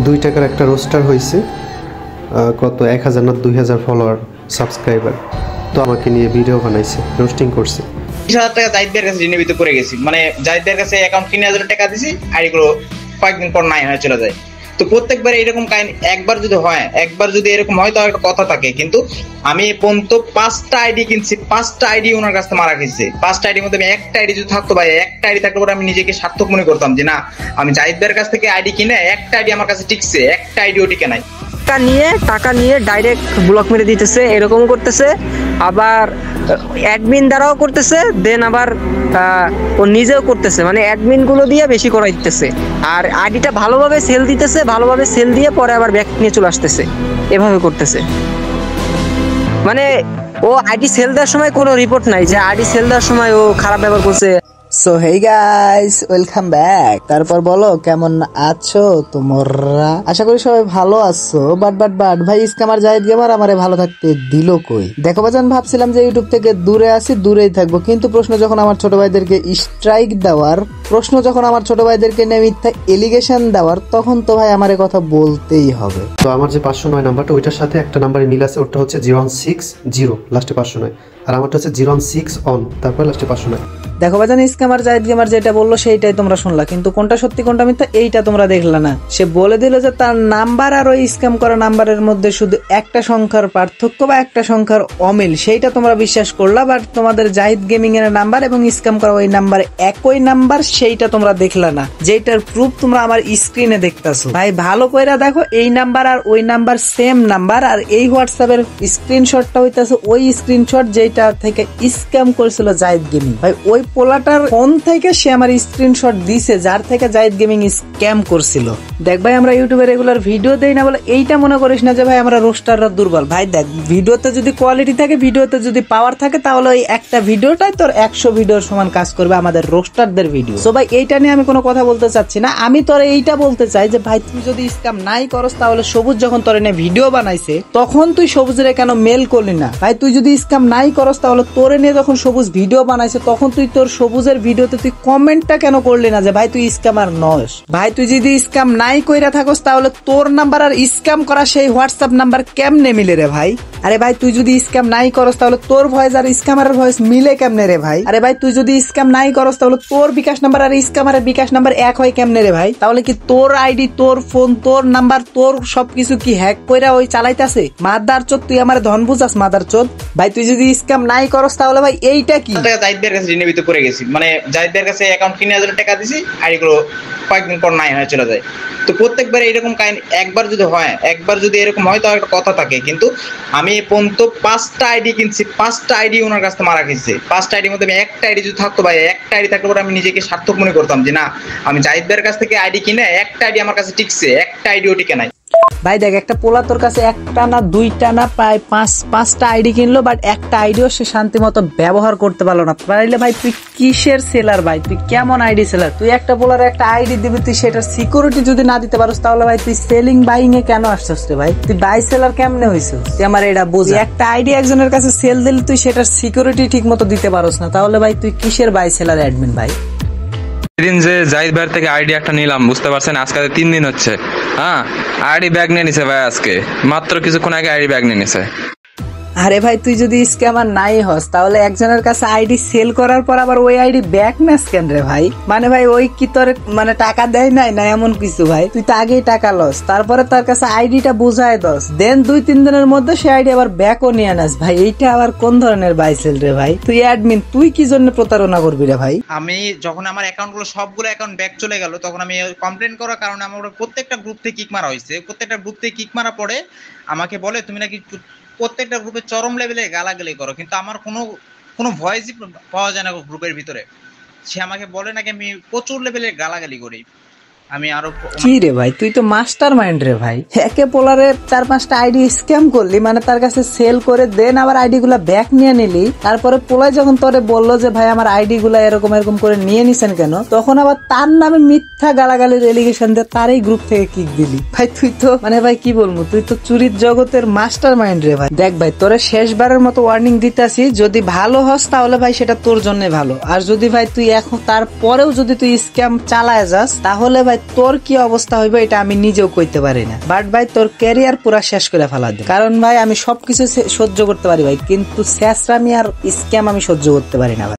2 টাকার একটা রোস্টার হয়েছে, কত 1000 না 2000 ফলোয়ার সাবস্ক্রাইবার, তো আমাকে নিয়ে ভিডিও বানাইছে, রোস্টিং করছে। 20,000 টাকা জাহিদ ভাইয়ের কাছে ঋণের ভিতরে পড়ে গেছি, মানে জাহিদ ভাইয়ের কাছে অ্যাকাউন্ট 3,000 টাকা দিছি, আইডিগুলো কয়েকদিন পর নাই হয়ে চলে যায়। তো প্রত্যেকবার এরকম কাহিনী একবার যদি এরকম হয় তাহলে একটা কথা থাকে, কিন্তু আমি পর্যন্ত 5টা আইডি কিনছি, 5টা আইডি ওনার কাছে মারা খেয়েছে। 5টা আইডির মধ্যে আমি একটা আইডি যদি থাকতো ভাই, একটা আইডি থাকলে পরে আমি নিজেকে সার্থক মনে করতাম যে না, আমি জাহিদ ভাইয়ের কাছ থেকে আইডি কিনে একটা আইডি আমার কাছে টিকছে, একটা আইডিও টিকে নাই। টাকা নিয়ে ডাইরেক্ট ব্লক মেরে দিতেছে, এরকম করতেছে। আবার অ্যাডমিন দ্বারাও করতেছে, দেন আবার ও নিজেও করতেছে, মানে অ্যাডমিন গুলো দিয়ে বেশি করাই দিতেছে। আর আইডিটা ভালোভাবে সেল দিতেছে, ভালোভাবে সেল দিয়ে পরে আবার ব্যাক নিয়ে চলে আসতেছে, এভাবে করতেছে। মানে ও আইডি সেল দেওয়ার সময় কোনো রিপোর্ট নাই যে আইডি সেল দেওয়ার সময় ও খারাপ ব্যবহার করছে। So hey guys, welcome back. তারপর বলো কেমন আছো তোমরা? আশা করি সবাই ভালো আছো। বাট ভাই স্ক্যামার জাহিদ গেমার আমারে ভালো থাকতে দিল কই? দেখো বাজান, ভাবছিলাম যে ইউটিউব থেকে দূরে আছি, দূরেই থাকবো, কিন্তু প্রশ্ন যখন আমার ছোট ভাইদেরকে স্ট্রাইক দেওয়ার, প্রশ্ন যখন আমার ছোট ভাইদেরকে নিয়ে মিথ্যা এলিগেশন দেওয়ার, তখন তো ভাই আমারে কথা বলতেই হবে। তো আমার যে 509 নাম্বারটা, ওইটার সাথে একটা নাম্বারে মিল আছে, ওটা হচ্ছে 0160 লাস্টে 509, আর আমারটা হচ্ছে 016 অন তারপর লাস্টে 509। দেখো বাজান, স্ক্যামার জাহিদ গেমার যেটা বললো সেইটাই তোমরা শুনলা, কিন্তু কোনটা সত্যি কোনটা মিথ্যা এইটা তোমরা দেখলা না। সে বলে দিল যে তার নাম্বার আর ওই স্ক্যাম করা নাম্বারের মধ্যে শুধু একটা সংখ্যার পার্থক্য বা একটা সংখ্যার অমিল, সেইটা তোমরা বিশ্বাস করলা। বাট তোমাদের জাহিদ গেমিং এর নাম্বার এবং স্ক্যাম করা ওই নাম্বার একই নাম্বার, সেইটা তোমরা দেখলা না, যেটার প্রুফ তোমরা আমার স্ক্রিনে দেখতেছো। ভাই ভালো কইরা দেখো, এই নাম্বার আর ওই নাম্বার সেম নাম্বার, আর এই হোয়াটসঅ্যাপের স্ক্রিনশটটা হইতাছে ওই স্ক্রিনশট যেটা থেকে স্ক্যাম করেছিল জাহিদ গেমিং। ভাই ওই পোলাটার ফোন থেকে সে আমার স্ক্রিনশট দিছে, যার থেকে জাহিদ গেমিং স্ক্যাম করছিল। দেখ ভাই, আমরা ইউটিউবে রেগুলার ভিডিও দেই না বলে এইটা মনে করিস না যে ভাই আমরা রোস্টাররা দুর্বল। ভাই দেখ, ভিডিওতে যদি কোয়ালিটি থাকে, ভিডিওতে যদি পাওয়ার থাকে, তাহলে ওই একটা ভিডিওটাই তোর 100 ভিডিওর সমান কাজ করবে আমাদের রোস্টারদের ভিডিও। সো ভাই এইটা নিয়ে আমি কোনো কথা বলতে চাচ্ছি না, আমি তোর এইটা বলতে চাই যে ভাই তুই যদি স্ক্যাম নাই করস, তাহলে সবুজ যখন তোর এনে ভিডিও বানাইছে তখন তুই সবুজের কেন মেল করলি না? ভাই তুই যদি স্ক্যাম নাই করস, তাহলে তোর এনে যখন সবুজ ভিডিও বানাইছে তখন তুই তোর সবুজের ভিডিওতে তুই কমেন্টটা কেন করলি না যে ভাই তুই স্ক্যামার নস? ভাই তুই যদি স্ক্যাম নাই কইরা থাকস, তাহলে তোর নাম্বার আর স্ক্যাম করা সেই হোয়াটসঅ্যাপ নাম্বার কেমনে মিলে রে ভাই? আরে ভাই তুই যদি স্ক্যাম নাই করস, তাহলে তোর ভয়েস আর স্ক্যামারের ভয়েস মিলে কেমনে রে ভাই? আরে ভাই তুই যদি স্ক্যাম নাই করস, তাহলে তোর বিকাশ নাম্বার আর স্ক্যামারের বিকাশ নাম্বার এক হয় কেমনে রে ভাই? তাহলে কি তোর আইডি, তোর ফোন, তোর নাম্বার, তোর সবকিছু কি হ্যাক কইরা ওই চালাইতাছে? মাদার চোদ, তুই আমার ধন বুঝাস মাদার চোদ? ভাই তুই যদি স্ক্যাম নাই করস, তাহলে ভাই এইটা কি? জাহিদ ভাইয়ের কাছে ঋণের ভিতরে পড়ে গেছি, মানে জাহিদ ভাইয়ের কাছে অ্যাকাউন্ট 3,000 টাকা দিছি, আইডিগুলো কয়েকদিন পর নাই হয়ে চলে যায়। তো প্রত্যেকবার এরকম কাহিনী একবার যদি এরকম হয় তাহলে একটা কথা থাকে, কিন্তু আমি পর্যন্ত 5টা আইডি কিনছি, 5টা আইডি ওনার কাছে মারা খেয়েছে। 5টা আইডির মধ্যে আমি একটা আইডি যদি থাকতো ভাই, একটা আইডি থাকলে পরে আমি নিজেকে সার্থক মনে করতাম যে না, আমি জাহিদ ভাইয়ের কাছ থেকে আইডি কিনে একটা আইডি আমার কাছে টিকছে, একটা আইডিও টিকে নাই। ভাই দেখ, একটা পোলা তোর কাছে একটা না দুইটা না প্রায় পাঁচটা আইডি কিনলো, বাট একটা আইডিও সে শান্তি মতো ব্যবহার করতে পারলো না। তাইলে ভাই তুই কিসের সেলার? ভাই তুই কেমন আইডি সেলার? তুই একটা পোলার একটা আইডি দিবি, তুই সেটার সিকিউরিটি যদি না দিতে পারোস, তাহলে ভাই তুই সেলিং বাইং এ কেন আসছিস রে ভাই? তুই বাই সেলার কেমনে হইছিস? তুই আমার এটা বুঝ। একটা আইডি একজনের কাছে সেল দিলি, তুই সেটার সিকিউরিটি ঠিক মতো দিতে পারোস না, তাহলে ভাই তুই কিসের বাই সেলার অ্যাডমিন ভাই? সেদিন যে জাহিদ ভাইয়ের থেকে আইডি একটা নিলাম, বুঝতে পারছেন, আজকে 3 দিন হচ্ছে। হ্যাঁ, আইডি ব্যাগ নিয়ে নিছে ভাই, আজকে মাত্র কিছুক্ষণ আগে আইডি ব্যাগ নিয়ে নিছে। আরে ভাই তুই যদি স্ক্যামার নাই হস, তাহলে একজনের কাছে আইডি সেল করার পর আবার ওই আইডি ব্যাক ম্যাচ কেন রে ভাই? মানে ভাই ওই কি তোর মানে টাকা দেয় নাই না এমন কিছু? ভাই তুই তো আগেই টাকা লস, তারপরে তার কাছে আইডিটা বুঝায় দস, দেন 2-3 দিনের মধ্যে সে আইডি আবার ব্যাকও নিয়ে আনাস। ভাই এইটা আবার কোন ধরনের বাইসেল রে ভাই? তুই অ্যাডমিন, তুই কি জন্য প্রতারণা করবি রে ভাই? আমি যখন আমার সবগুলো অ্যাকাউন্ট ব্যাক চলে গেল, তখন আমি কমপ্লেন করার কারণে আমার প্রত্যেকটা গ্রুপ থেকে কিক মারা হয়েছে। প্রত্যেকটা গ্রুপ থেকে কিক মারা পরে আমাকে বলে তুমি নাকি প্রত্যেকটা গ্রুপে চরম লেভেলে গালাগালি করো, কিন্তু আমার কোনো ভয়েসই পাওয়া যায় না গ্রুপের ভিতরে। সে আমাকে বলে নাকি আমি প্রচুর লেভেলে গালাগালি করি। আমি আরো কি রে ভাই, তুই তো মাস্টার মাইন্ড রে ভাই। একে পোলারে 4-5টা আইডি স্ক্যাম করলি, মানে তার কাছে সেল করে দেন আবার আইডি গুলা ব্যাক নিয়ে নিলি। তারপরে পোলাই যখন তোরে বললো যে ভাই আমার আইডি গুলা এরকম করে নিয়ে নিছেন কেন, তখন আবার তার নামে মিথ্যা গালাগালির এলিগেশন দিয়ে তার এই গ্রুপ থেকে কিক দিলি। ভাই তুই তো মানে ভাই কি বলবো, তুই তো চুরির জগতের মাস্টার মাইন্ড রে ভাই। দেখ ভাই, তোরে শেষবারের মতো ওয়ার্নিং দিতেছি, যদি ভালো হস তাহলে ভাই সেটা তোর জন্য ভালো, আর যদি ভাই তুই এখন তারপরেও যদি তুই স্ক্যাম চালায় যাস, তাহলে ভাই তোর কি অবস্থা হইবে এটা আমি নিজেও কইতে পারি না, বাট ভাই তোর ক্যারিয়ার পুরা শেষ করে ফেলা দে। কারণ ভাই আমি সবকিছু সহ্য করতে পারি ভাই, কিন্তু শেষরামি আর স্ক্যাম আমি সহ্য করতে পারি না ভাই।